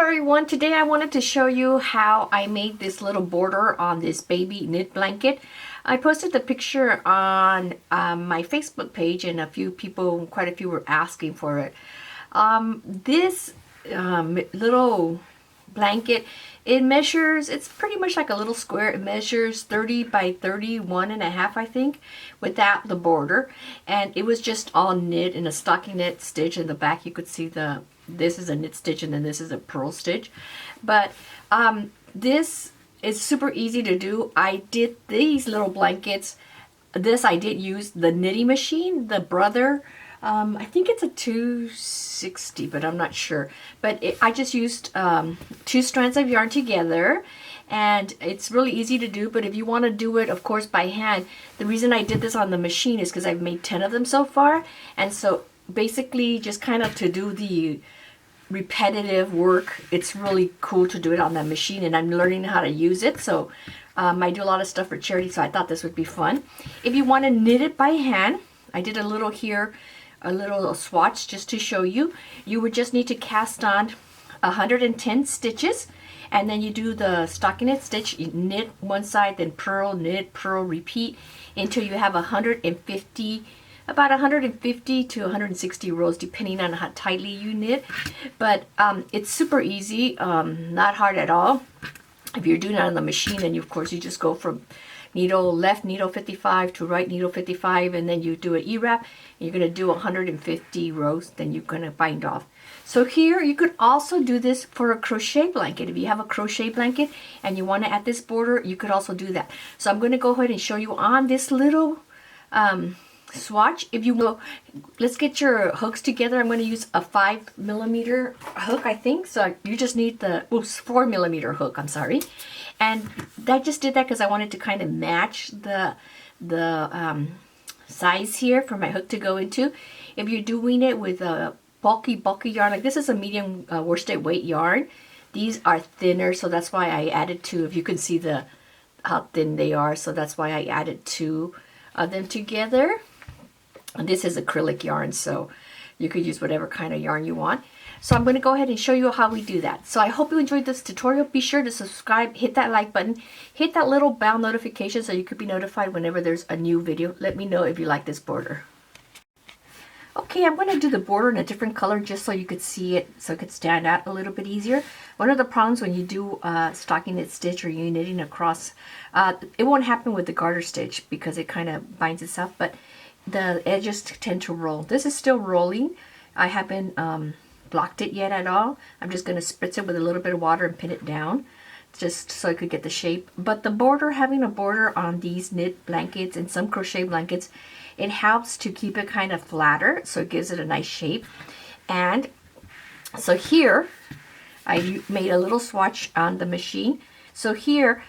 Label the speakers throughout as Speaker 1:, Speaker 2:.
Speaker 1: everyone, today I wanted to show you how I made this little border on this baby knit blanket. I posted the picture on my Facebook page and quite a few were asking for it. This little blanket, it's pretty much like a little square. It measures 30 by 31.5, I think, without the border. And it was just all knit in a stocking knit stitch. In the back you could see this is a knit stitch and then this is a purl stitch. But this is super easy to do. I did these little blankets. I did use the knitting machine, the Brother. I think it's a 260, but I'm not sure. But I just used 2 strands of yarn together, and it's really easy to do. But if you want to do it, of course, by hand, the reason I did this on the machine is because I've made 10 of them so far. And so basically just kind of to do the repetitive work, it's really cool to do it on that machine, and I'm learning how to use it. So I do a lot of stuff for charity, so I thought this would be fun. If you want to knit it by hand, I did a little here, a little swatch just to show you. You would just need to cast on 110 stitches, and then you do the stockinette stitch. You knit one side, then purl, knit, purl, repeat until you have about 150 to 160 rows, depending on how tightly you knit. But it's super easy, not hard at all. If you're doing it on the machine, and of course you just go from left needle 55 to right needle 55, and then you do an E-wrap, and you're going to do 150 rows, then you're going to bind off. So here you could also do this for a crochet blanket. If you have a crochet blanket and you want to add this border, you could also do that. So I'm going to go ahead and show you on this little swatch. If you will, let's get your hooks together. I'm going to use a 5mm hook, I think. So you just need the 4mm hook, I'm sorry. And I just did that because I wanted to kind of match the size here for my hook to go into. If you're doing it with a bulky yarn, like this is a medium worsted weight yarn, these are thinner, so that's why I added 2. If you can see how thin they are, so that's why I added 2 of them together. And this is acrylic yarn, so you could use whatever kind of yarn you want. So I'm going to go ahead and show you how we do that. So I hope you enjoyed this tutorial. Be sure to subscribe, hit that like button, hit that little bell notification so you could be notified whenever there's a new video. Let me know if you like this border. Okay, I'm going to do the border in a different color just so you could see it, so it could stand out a little bit easier. One of the problems when you do stocking knit stitch or you're knitting across, it won't happen with the garter stitch because it kind of binds itself, but the edges tend to roll. This is still rolling. I haven't blocked it yet at all. I'm just going to spritz it with a little bit of water and pin it down just so I could get the shape. But the border, having a border on these knit blankets and some crochet blankets, it helps to keep it kind of flatter, so it gives it a nice shape. And so here I made a little swatch on the machine. So here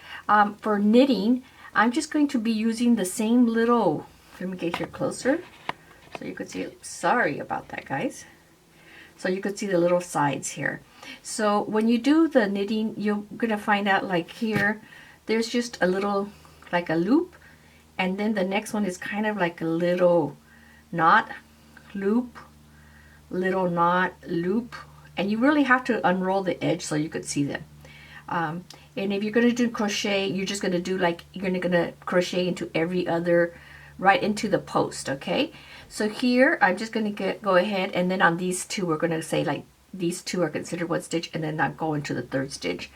Speaker 1: for knitting, I'm just going to be using the same little, let me get here closer so you could see it. Sorry about that, guys. So you could see the little sides here. So when you do the knitting, you're gonna find out, like here, there's just a little, like a loop, and then the next one is kind of like a little knot, loop, little knot, loop, and you really have to unroll the edge so you could see them. And if you're gonna do crochet, you're just gonna do like, you're gonna crochet into every other, right into the post, okay? So here, I'm just going to go ahead, and then on these 2, we're going to say like these 2 are considered 1 stitch, and then I'll go into the 3rd stitch.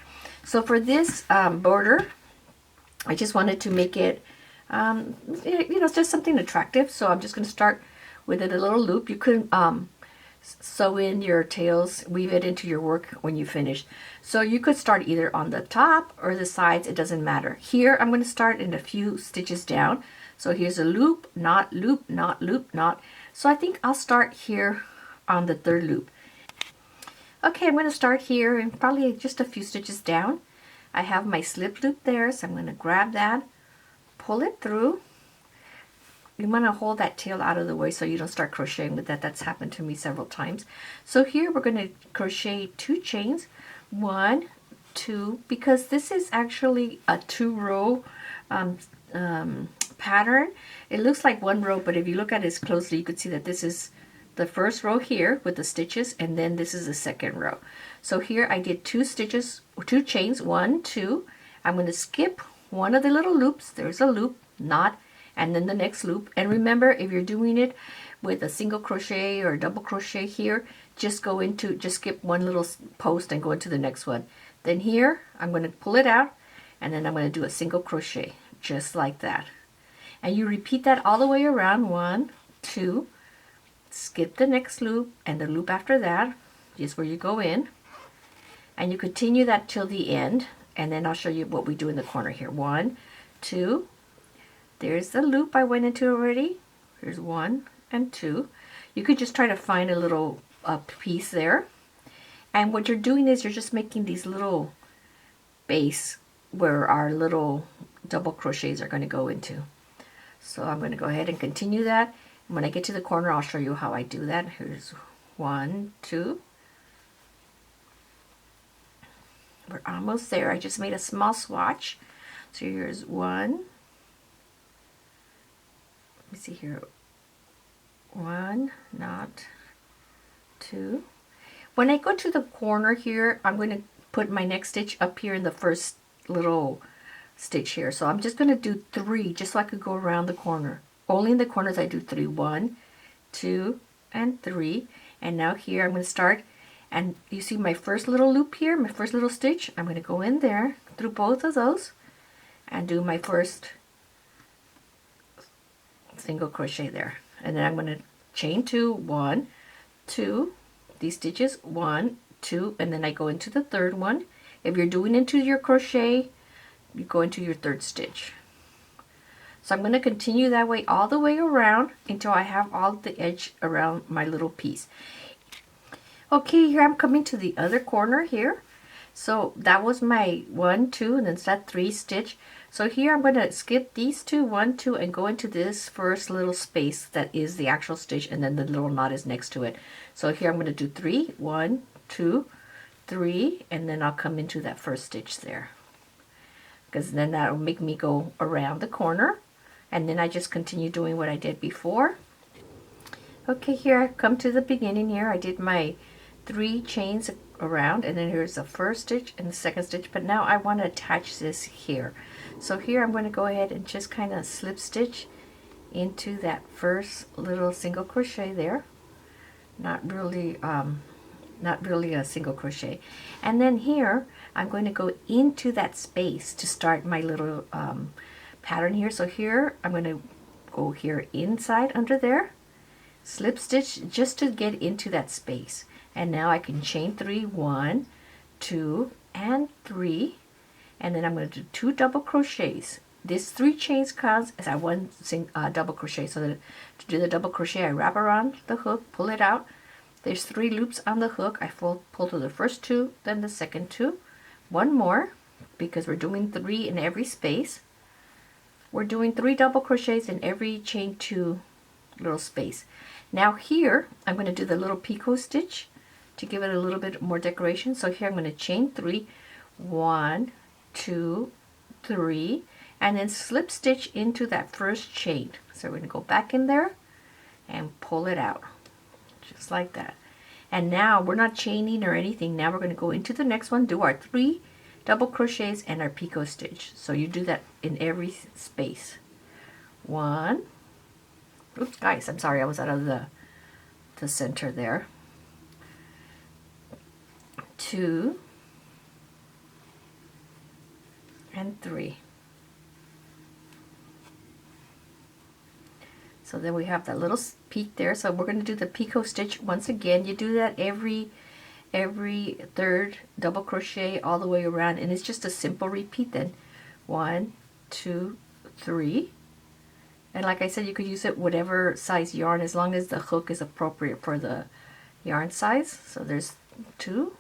Speaker 1: So for this border, I just wanted to make it, you know, just something attractive. So I'm just going to start with a little loop. You could sew in your tails, weave it into your work when you finish. So you could start either on the top or the sides, it doesn't matter. Here, I'm going to start in a few stitches down. So here's a loop, knot, loop, knot, loop, knot. So I think I'll start here on the 3rd loop. Okay, I'm going to start here and probably just a few stitches down. I have my slip loop there, so I'm going to grab that, pull it through. You want to hold that tail out of the way so you don't start crocheting with that. That's happened to me several times. So here we're going to crochet 2 chains, 1, 2, because this is actually a 2-row pattern. It looks like 1 row, but if you look at it closely, you could see that this is the first row here with the stitches, and then this is the second row. So here I did 2 stitches, 2 chains, 1, 2. I'm going to skip one of the little loops. There's a loop, knot, and then the next loop. And remember, if you're doing it with a single crochet or double crochet here, just skip one little post and go into the next one. Then here, I'm going to pull it out, and then I'm going to do a single crochet, just like that. And you repeat that all the way around, 1, 2, skip the next loop, and the loop after that is where you go in. And you continue that till the end, and then I'll show you what we do in the corner here. 1, 2, there's the loop I went into already. Here's 1 and 2. You could just try to find a little piece there. And what you're doing is you're just making these little base where our little double crochets are going to go into. So I'm going to go ahead and continue that. When I get to the corner, I'll show you how I do that. Here's 1, 2. We're almost there. I just made a small swatch. So here's 1. Let me see here. 1, not 2. When I go to the corner here, I'm going to put my next stitch up here in the first little stitch here. So I'm just going to do 3, just so I could go around the corner. Only in the corners I do 3. 1, 2, and 3. And now here I'm going to start, and you see my first little loop here, my first little stitch. I'm going to go in there through both of those and do my first single crochet there. And then I'm going to chain 2, 1, 2, these stitches, 1, 2, and then I go into the third one. If you're doing into your crochet, you go into your third stitch. So I'm going to continue that way all the way around until I have all the edge around my little piece. Okay, here I'm coming to the other corner here. So that was my 1, 2, and then it's that 3 stitch. So here I'm going to skip these 2, 1, 2, and go into this first little space that is the actual stitch, and then the little knot is next to it. So here I'm going to do 3, 1, 2, 3, and then I'll come into that first stitch there, because then that'll make me go around the corner. And then I just continue doing what I did before. Okay, here I come to the beginning here. I did my 3 chains around, and then here's the first stitch and the second stitch, but now I want to attach this here. So here I'm going to go ahead and just kind of slip stitch into that first little single crochet there. Not really a single crochet. And then here I'm going to go into that space to start my little pattern here. So here I'm going to go here inside under there, slip stitch just to get into that space. And now I can chain 3, 1, 2, and 3, and then I'm going to do 2 double crochets. This 3 chains counts as 1 double crochet. So that to do the double crochet, I wrap around the hook, pull it out. There's 3 loops on the hook. I pull through the first 2, then the second 2, 1 more, because we're doing 3 in every space. We're doing 3 double crochets in every chain 2 little space. Now here I'm going to do the little picot stitch to give it a little bit more decoration. So here I'm going to chain 3, 1, 2, 3, and then slip stitch into that first chain. So we're going to go back in there and pull it out, just like that. And now we're not chaining or anything. Now we're going to go into the next one, do our 3 double crochets and our picot stitch. So you do that in every space. 1, oops guys, I'm sorry, I was out of the center there. 2, and 3. So then we have that little peak there. So we're going to do the picot stitch once again. You do that every third double crochet all the way around, and it's just a simple repeat then. 1, 2, 3. And like I said, you could use it whatever size yarn as long as the hook is appropriate for the yarn size. So there's 2.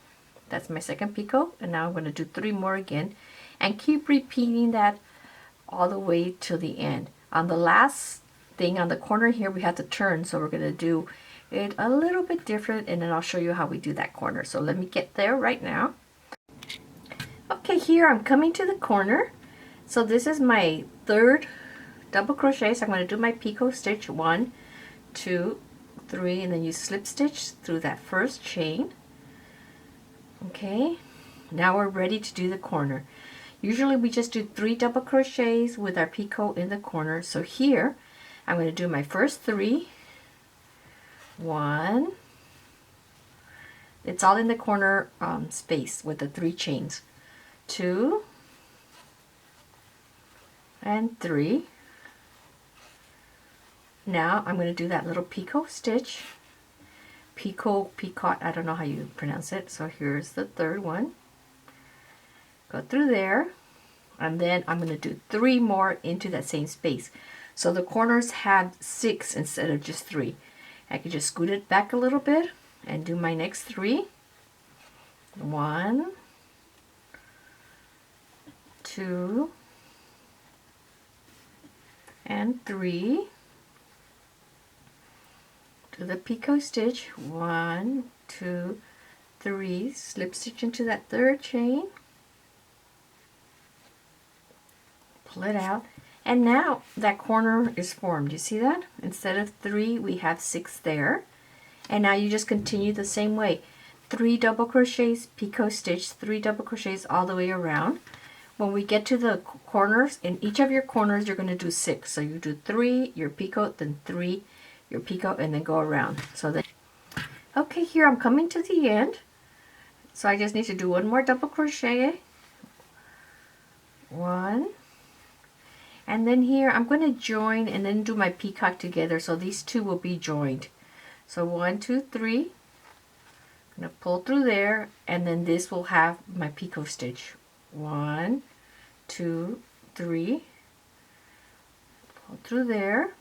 Speaker 1: That's my second picot, and now I'm going to do 3 more again and keep repeating that all the way to the end. On the last thing on the corner here, we have to turn, so we're going to do it a little bit different, and then I'll show you how we do that corner. So let me get there right now. Okay, here I'm coming to the corner. So this is my third double crochet, so I'm going to do my picot stitch, 1, 2, 3, and then you slip stitch through that first chain. Okay, now we're ready to do the corner. Usually we just do 3 double crochets with our picot in the corner. So here I'm going to do my first 3. 1. It's all in the corner space with the 3 chains. 2 and 3. Now I'm going to do that little picot stitch. Picot, I don't know how you pronounce it. So here's the third one. Go through there, and then I'm going to do 3 more into that same space. So the corners have 6 instead of just 3. I can just scoot it back a little bit and do my next 3. 1, 2, and 3. Do the picot stitch. 1, 2, 3. Slip stitch into that third chain. Pull it out, and now that corner is formed. You see that? Instead of 3, we have 6 there. And now you just continue the same way. 3 double crochets, picot stitch, 3 double crochets all the way around. When we get to the corners, in each of your corners you're going to do 6. So you do 3, your picot, then 3, your picot, and then go around. So then, okay, here I'm coming to the end. So I just need to do 1 more double crochet. 1. And then here I'm going to join and then do my peacock together, so these 2 will be joined. So 1, 2, 3. I'm going to pull through there, and then this will have my picot stitch. 1, 2, 3. Pull through there.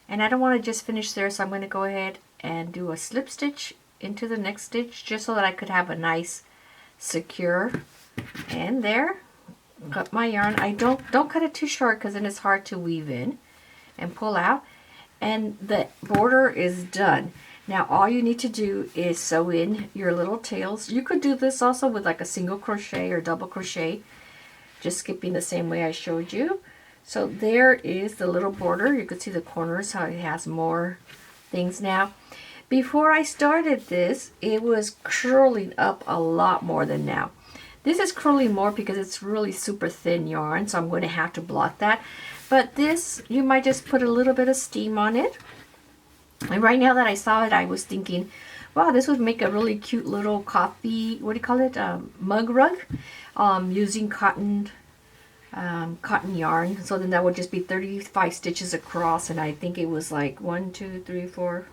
Speaker 1: And I don't want to just finish there, so I'm going to go ahead and do a slip stitch into the next stitch just so that I could have a nice secure end there. Cut my yarn. I don't cut it too short because then it's hard to weave in, and pull out, and the border is done. Now all you need to do is sew in your little tails. You could do this also with like a single crochet or double crochet, just skipping the same way I showed you. So there is the little border. You could see the corners, how it has more things now. Before I started this, it was curling up a lot more than now. This is curling more because it's really super thin yarn, so I'm going to have to block that. But this, you might just put a little bit of steam on it. And right now that I saw it, I was thinking, wow, this would make a really cute little coffee, what do you call it, mug rug, using cotton yarn. So then that would just be 35 stitches across, and I think it was like 1, 2, 3, 4,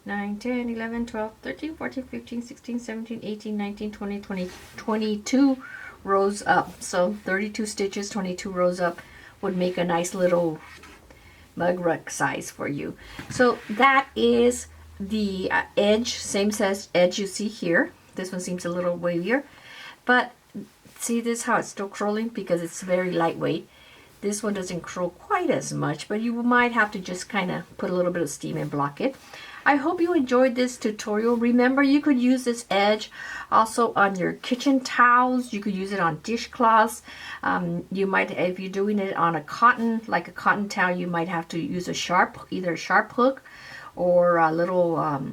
Speaker 1: 9, 10, 11, 12, 13, 14, 15, 16, 17, 18, 19, 20, 22 rows up. So 32 stitches, 22 rows up would make a nice little mug rug size for you. So that is the edge, same size edge you see here. This one seems a little wavier, but see this how it's still curling because it's very lightweight. This one doesn't curl quite as much, but you might have to just kind of put a little bit of steam and block it. I hope you enjoyed this tutorial. Remember, you could use this edge also on your kitchen towels. You could use it on dishcloths. You might, if you're doing it on a cotton, like a cotton towel, you might have to use either a sharp hook or a little, what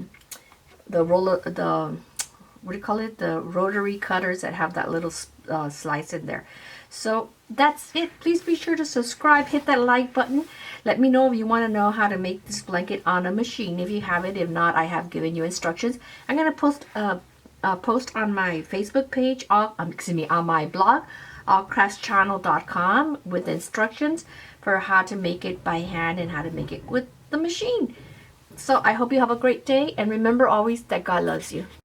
Speaker 1: do you call it? The rotary cutters that have that little slice in there. So that's it. Please be sure to subscribe, hit that like button. Let me know if you want to know how to make this blanket on a machine. If you have it, if not, I have given you instructions. I'm going to post on my Facebook page, on my blog, allcraftschannel.com, with instructions for how to make it by hand and how to make it with the machine. So I hope you have a great day, and remember always that God loves you.